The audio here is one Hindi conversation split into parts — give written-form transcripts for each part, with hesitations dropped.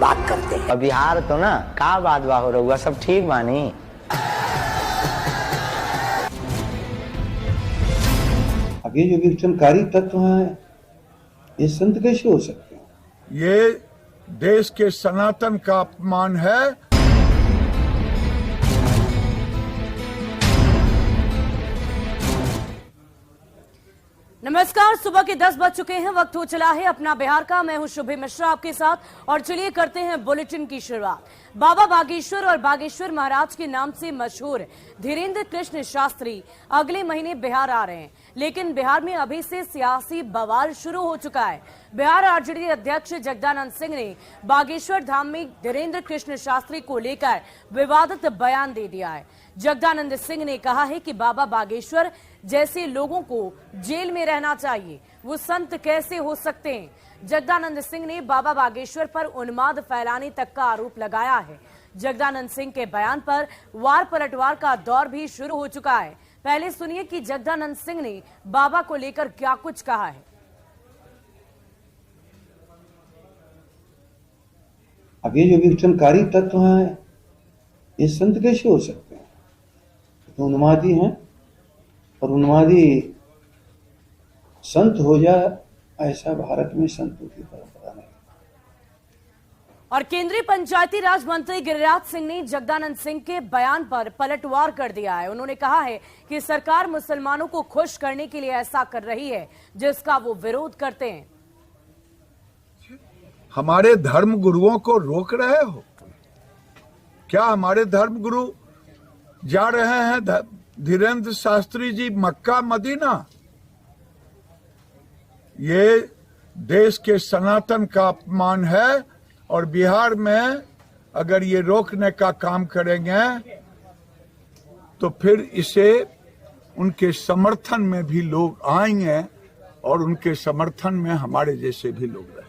बात करते हैं। बिहार तो ना का बात बा हो रहुआ सब ठीक बानी। अब ये जो विघटनकारी तत्व हैं ये संत कैसे हो सकते हैं? ये देश के सनातन का अपमान है। नमस्कार, सुबह के 10 बज चुके हैं। वक्त हो चला है अपना बिहार का। मैं हूं शुभी मिश्रा आपके साथ और चलिए करते हैं बुलेटिन की शुरुआत। बाबा बागेश्वर और बागेश्वर महाराज के नाम से मशहूर धीरेन्द्र कृष्ण शास्त्री अगले महीने बिहार आ रहे हैं, लेकिन बिहार में अभी से सियासी बवाल शुरू हो चुका है। बिहार आरजेडी अध्यक्ष जगदानंद सिंह ने बागेश्वर धाम में धीरेन्द्र कृष्ण शास्त्री को लेकर विवादित बयान दे दिया है। जगदानंद सिंह ने कहा है कि बाबा बागेश्वर जैसे लोगों को जेल में रहना चाहिए, वो संत कैसे हो सकते हैं। जगदानंद सिंह ने बाबा बागेश्वर पर उन्माद फैलाने तक का आरोप लगाया है। जगदानंद सिंह के बयान पर वार पलटवार का दौर भी शुरू हो चुका है। पहले सुनिए कि जगदानंद सिंह ने बाबा को लेकर क्या कुछ कहा है। अब ये जो विघटनकारी तत्व हैं ये संत कैसे हो सकते हैं? तो उन्मादी हैं और उन्मादी संत हो जाए ऐसा भारत में संतों की परंपरा नहीं। और केंद्रीय पंचायती राज मंत्री गिरिराज सिंह ने जगदानंद सिंह के बयान पर पलटवार कर दिया है। उन्होंने कहा है कि सरकार मुसलमानों को खुश करने के लिए ऐसा कर रही है जिसका वो विरोध करते हैं। हमारे धर्म गुरुओं को रोक रहे हो क्या? हमारे धर्म गुरु जा रहे हैं धीरेन्द्र शास्त्री जी मक्का मदीना। ये देश के सनातन का अपमान है और बिहार में अगर ये रोकने का काम करेंगे तो फिर इसे उनके समर्थन में भी लोग आएंगे और उनके समर्थन में हमारे जैसे भी लोग रहेंगे।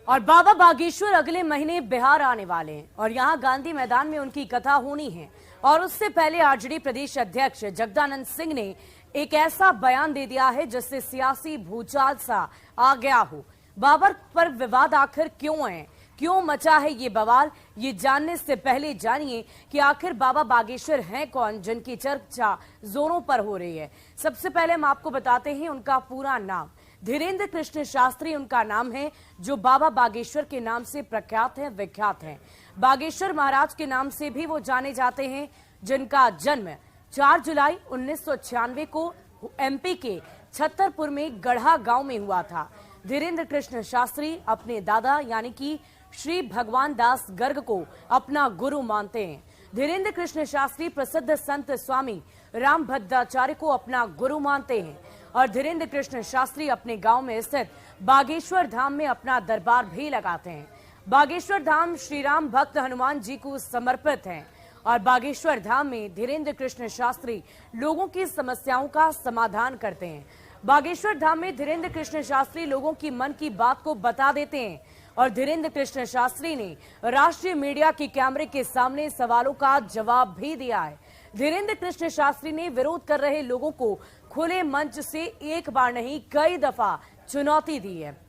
और बाबा बागेश्वर अगले महीने बिहार आने वाले हैं और यहाँ गांधी मैदान में उनकी कथा होनी है। और उससे पहले आरजेडी प्रदेश अध्यक्ष जगदानंद सिंह ने एक ऐसा बयान दे दिया है जिससे सियासी भूचाल सा आ गया हो। बाबा पर विवाद आखिर क्यों है, क्यों मचा है ये बवाल, ये जानने से पहले जानिए कि आखिर बाबा बागेश्वर हैं कौन जिनकी चर्चा जोरों पर हो रही है। सबसे पहले हम आपको बताते हैं उनका पूरा नाम। धीरेन्द्र कृष्ण शास्त्री उनका नाम है, जो बाबा बागेश्वर के नाम से प्रख्यात है, विख्यात है। बागेश्वर महाराज के नाम से भी वो जाने जाते हैं, जिनका जन्म 4 जुलाई 1996 को एमपी के छतरपुर में गढ़ा गांव में हुआ था। धीरेन्द्र कृष्ण शास्त्री अपने दादा यानी कि श्री भगवान दास गर्ग को अपना गुरु मानते हैं। धीरेन्द्र कृष्ण शास्त्री प्रसिद्ध संत स्वामी राम भद्राचार्य को अपना गुरु मानते हैं और धीरेन्द्र कृष्ण शास्त्री अपने गांव में स्थित बागेश्वर धाम में अपना दरबार भी लगाते हैं। बागेश्वर धाम श्री राम भक्त हनुमान जी को समर्पित है और बागेश्वर धाम में धीरेन्द्र कृष्ण शास्त्री लोगों की समस्याओं का समाधान करते हैं। बागेश्वर धाम में धीरेन्द्र कृष्ण शास्त्री लोगों की मन की बात को बता देते हैं और धीरेन्द्र कृष्ण शास्त्री ने राष्ट्रीय मीडिया के कैमरे के सामने सवालों का जवाब भी दिया है। धीरेन्द्र कृष्ण शास्त्री ने विरोध कर रहे लोगों को खुले मंच से एक बार नहीं कई दफा चुनौती दी है।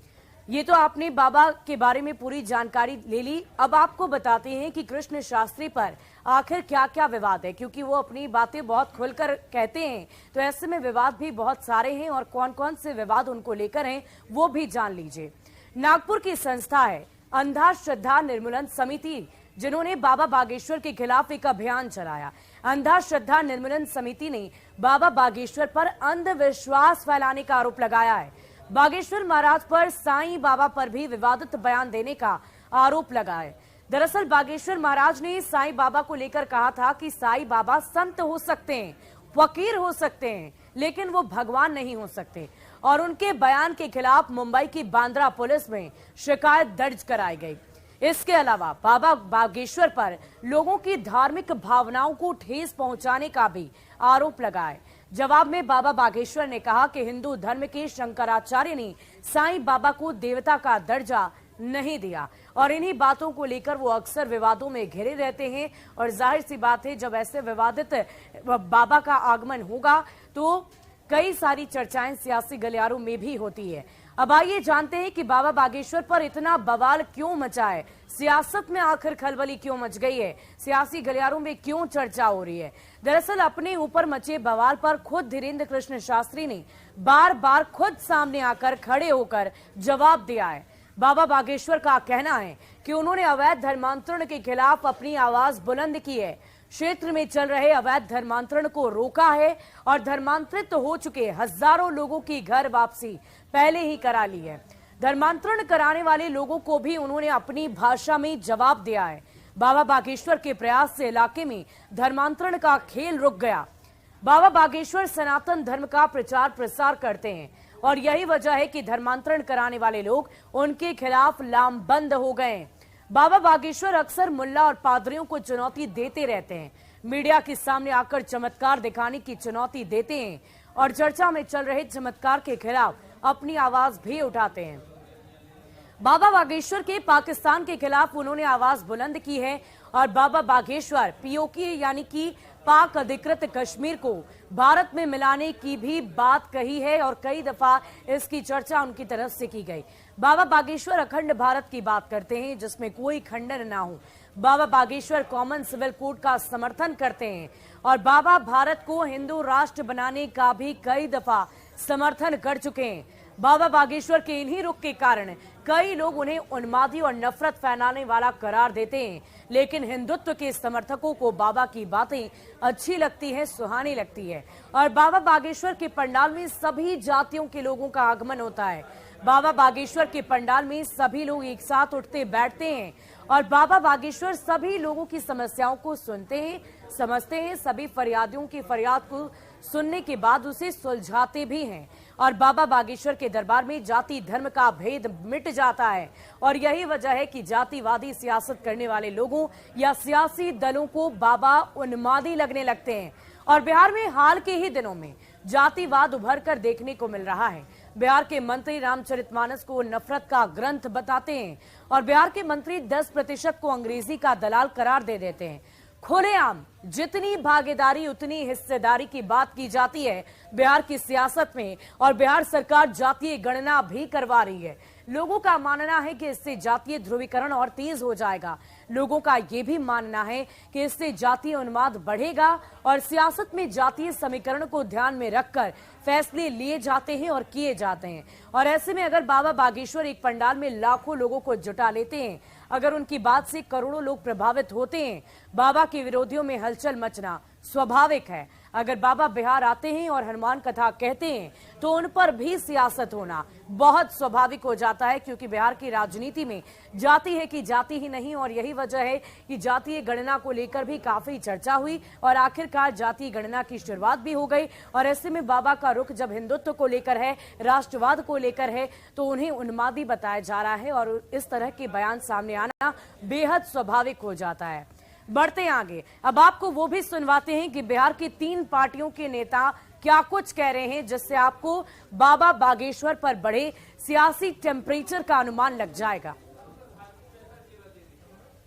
ये तो आपने बाबा के बारे में पूरी जानकारी ले ली। अब आपको बताते हैं कि कृष्ण शास्त्री पर आखिर क्या क्या विवाद है, क्योंकि वो अपनी बातें बहुत खुलकर कहते हैं, तो ऐसे में विवाद भी बहुत सारे हैं और कौन कौन से विवाद उनको लेकर हैं वो भी जान लीजिए। नागपुर की संस्था है अंधा श्रद्धा निर्मूलन समिति, जिन्होंने बाबा बागेश्वर के खिलाफ एक अभियान चलाया। अंधा श्रद्धा निर्मूलन समिति ने बाबा बागेश्वर पर अंधविश्वास फैलाने का आरोप लगाया है। बागेश्वर महाराज पर साईं बाबा पर भी विवादित बयान देने का आरोप लगा है। दरअसल बागेश्वर महाराज ने साईं बाबा को लेकर कहा था कि साईं बाबा संत हो सकते हैं, फकीर हो सकते हैं, लेकिन वो भगवान नहीं हो सकते और उनके बयान के खिलाफ मुंबई की बांद्रा पुलिस में शिकायत दर्ज कराई गई। इसके अलावा बाबा बागेश्वर पर लोगों की धार्मिक भावनाओं को ठेस पहुंचाने का भी आरोप लगा है। जवाब में बाबा बागेश्वर ने कहा कि हिंदू धर्म के शंकराचार्य ने साईं बाबा को देवता का दर्जा नहीं दिया और इन्हीं बातों को लेकर वो अक्सर विवादों में घिरे रहते हैं और जाहिर सी बात है जब ऐसे विवादित बाबा का आगमन होगा तो कई सारी चर्चाएं सियासी गलियारों में भी होती है। अब आइए जानते हैं कि बाबा बागेश्वर पर इतना बवाल क्यों मचा है, सियासत में आखिर खलबली क्यों मच गई है, सियासी गलियारों में क्यों चर्चा हो रही है। दरअसल अपने ऊपर मचे बवाल पर खुद धीरेन्द्र कृष्ण शास्त्री ने बार बार खुद सामने आकर खड़े होकर जवाब दिया है। बाबा बागेश्वर का कहना है कि उन्होंने अवैध धर्मांतरण के खिलाफ अपनी आवाज बुलंद की है, क्षेत्र में चल रहे अवैध धर्मांतरण को रोका है और धर्मांतरित हो चुके हजारों लोगों की घर वापसी पहले ही करा ली है। धर्मांतरण कराने वाले लोगों को भी उन्होंने अपनी भाषा में जवाब दिया है। बाबा बागेश्वर के प्रयास से इलाके में धर्मांतरण का खेल रुक गया। बाबा बागेश्वर सनातन धर्म का प्रचार प्रसार करते हैं और यही वजह है कि धर्मांतरण कराने वाले लोग उनके खिलाफ लामबंद हो गए। बाबा बागेश्वर अक्सर मुल्ला और पादरियों को चुनौती देते रहते हैं, मीडिया के सामने आकर चमत्कार दिखाने की चुनौती देते हैं और चर्चा में चल रहे चमत्कार के खिलाफ अपनी आवाज भी उठाते हैं। बाबा बागेश्वर के पाकिस्तान के खिलाफ उन्होंने आवाज बुलंद की है और बाबा बागेश्वर पीओके यानी कि पाक अधिकृत कश्मीर को भारत में मिलाने की भी बात कही है और कई दफा इसकी चर्चा उनकी तरफ से की गई। बाबा बागेश्वर अखंड भारत की बात करते हैं जिसमें कोई खंडन ना हो। बाबा बागेश्वर कॉमन सिविल कोड का समर्थन करते हैं और बाबा भारत को हिंदू राष्ट्र बनाने का भी कई दफा समर्थन कर चुके हैं। बाबा बागेश्वर के इन्हीं रुख के कारण कई लोग उन्हें उन्मादी और नफरत फैलाने वाला करार देते हैं, लेकिन हिंदुत्व के समर्थकों को बाबा की बातें अच्छी लगती है, सुहानी लगती है और बाबा बागेश्वर के पंडाल में सभी जातियों के लोगों का आगमन होता है। बाबा बागेश्वर के पंडाल में सभी लोग एक साथ उठते बैठते हैं और बाबा बागेश्वर सभी लोगों की समस्याओं को सुनते हैं, समझते हैं, सभी फरियादियों की फरियाद को सुनने के बाद उसे सुलझाते भी हैं और बाबा बागेश्वर के दरबार में जाति धर्म का भेद मिट जाता है और यही वजह है कि जातिवादी सियासत करने वाले लोगों या सियासी दलों को बाबा उन्मादी लगने लगते हैं। और बिहार में हाल के ही दिनों में जातिवाद उभर कर देखने को मिल रहा है। बिहार के मंत्री रामचरितमानस को नफरत का ग्रंथ बताते हैं और बिहार के मंत्री 10% को अंग्रेजी का दलाल करार दे देते हैं। खुलेआम जितनी भागीदारी उतनी हिस्सेदारी की बात की जाती है बिहार की सियासत में और बिहार सरकार जातीय गणना भी करवा रही है। लोगों का मानना है कि इससे जातीय ध्रुवीकरण और तेज हो जाएगा। लोगों का यह भी मानना है कि इससे जातीय उन्माद बढ़ेगा और सियासत में जातीय समीकरण को ध्यान में रखकर फैसले लिए जाते हैं और किए जाते हैं। और ऐसे में अगर बाबा बागेश्वर एक पंडाल में लाखों लोगों को जुटा लेते हैं, अगर उनकी बात से करोड़ों लोग प्रभावित होते हैं, बाबा के विरोधियों में हलचल मचना स्वाभाविक है। अगर बाबा बिहार आते हैं और हनुमान कथा कहते हैं तो उन पर भी सियासत होना बहुत स्वाभाविक हो जाता है, क्योंकि बिहार की राजनीति में जाति है कि जाति ही नहीं। और यही वजह है कि जातीय गणना को लेकर भी काफी चर्चा हुई और आखिरकार जातीय गणना की शुरुआत भी हो गई। और ऐसे में बाबा का रुख जब हिंदुत्व को लेकर है, राष्ट्रवाद को लेकर है, तो उन्हें उन्मादी बताया जा रहा है और इस तरह के बयान सामने आना बेहद स्वाभाविक हो जाता है। बढ़ते आगे, अब आपको वो भी सुनवाते हैं कि बिहार की 3 पार्टियों के नेता क्या कुछ कह रहे हैं, जिससे आपको बाबा बागेश्वर पर बढ़े सियासी टेम्परेचर का अनुमान लग जाएगा।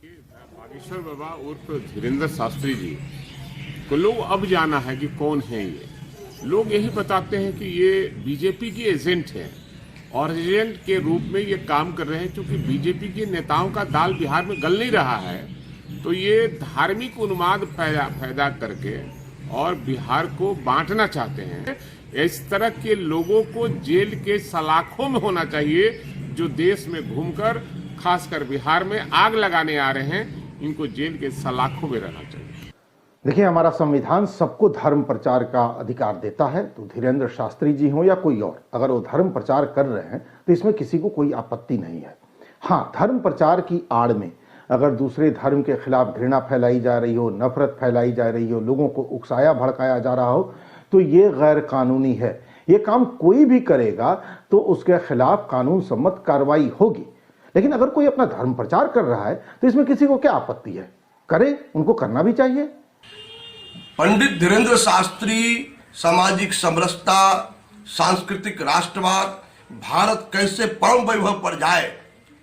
बागेश्वर बाबा उर्फ धीरेन्द्र शास्त्री जी को लोग अब जाना है कि कौन है ये। लोग यही बताते हैं कि ये बीजेपी के एजेंट हैं और एजेंट के रूप में ये काम कर रहे हैं। क्योंकि बीजेपी के नेताओं का दाल बिहार में गल नहीं रहा है, तो ये धार्मिक उन्माद पैदा करके और बिहार को बांटना चाहते हैं। इस तरह के लोगों को जेल के सलाखों में होना चाहिए, जो देश में घूमकर खासकर बिहार में आग लगाने आ रहे हैं। इनको जेल के सलाखों में रहना चाहिए। देखिए, हमारा संविधान सबको धर्म प्रचार का अधिकार देता है, तो धीरेन्द्र शास्त्री जी हों या कोई और, अगर वो धर्म प्रचार कर रहे हैं तो इसमें किसी को कोई आपत्ति नहीं है। हाँ, धर्म प्रचार की आड़ में अगर दूसरे धर्म के खिलाफ घृणा फैलाई जा रही हो, नफरत फैलाई जा रही हो, लोगों को उकसाया भड़काया जा रहा हो, तो ये गैर कानूनी है। ये काम कोई भी करेगा तो उसके खिलाफ कानून सम्मत कार्रवाई होगी। लेकिन अगर कोई अपना धर्म प्रचार कर रहा है तो इसमें किसी को क्या आपत्ति है? करे, उनको करना भी चाहिए। पंडित धीरेन्द्र शास्त्री सामाजिक समरसता, सांस्कृतिक राष्ट्रवाद, भारत कैसे परम वैभव पर जाए,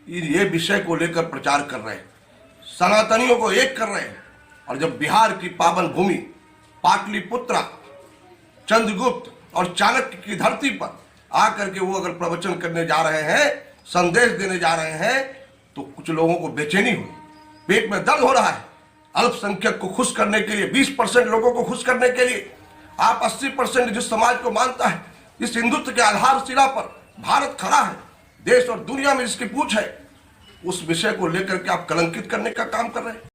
ये विषय को लेकर प्रचार कर रहे हैं, सनातनियों को एक कर रहे हैं। और जब बिहार की पावन भूमि पाटलिपुत्रा, चंद्रगुप्त और चाणक्य की धरती पर आकर के वो अगर प्रवचन करने जा रहे हैं, संदेश देने जा रहे हैं, तो कुछ लोगों को बेचैनी हुई, पेट में दर्द हो रहा है। अल्पसंख्यक को खुश करने के लिए, 20% लोगों को खुश करने के लिए आप 80% जिस समाज को मानता है, इस हिंदुत्व के आधारशिला पर भारत खड़ा है, देश और दुनिया में जिसकी पूछ है, उस विषय को लेकर के आप कलंकित करने का काम कर रहे हैं।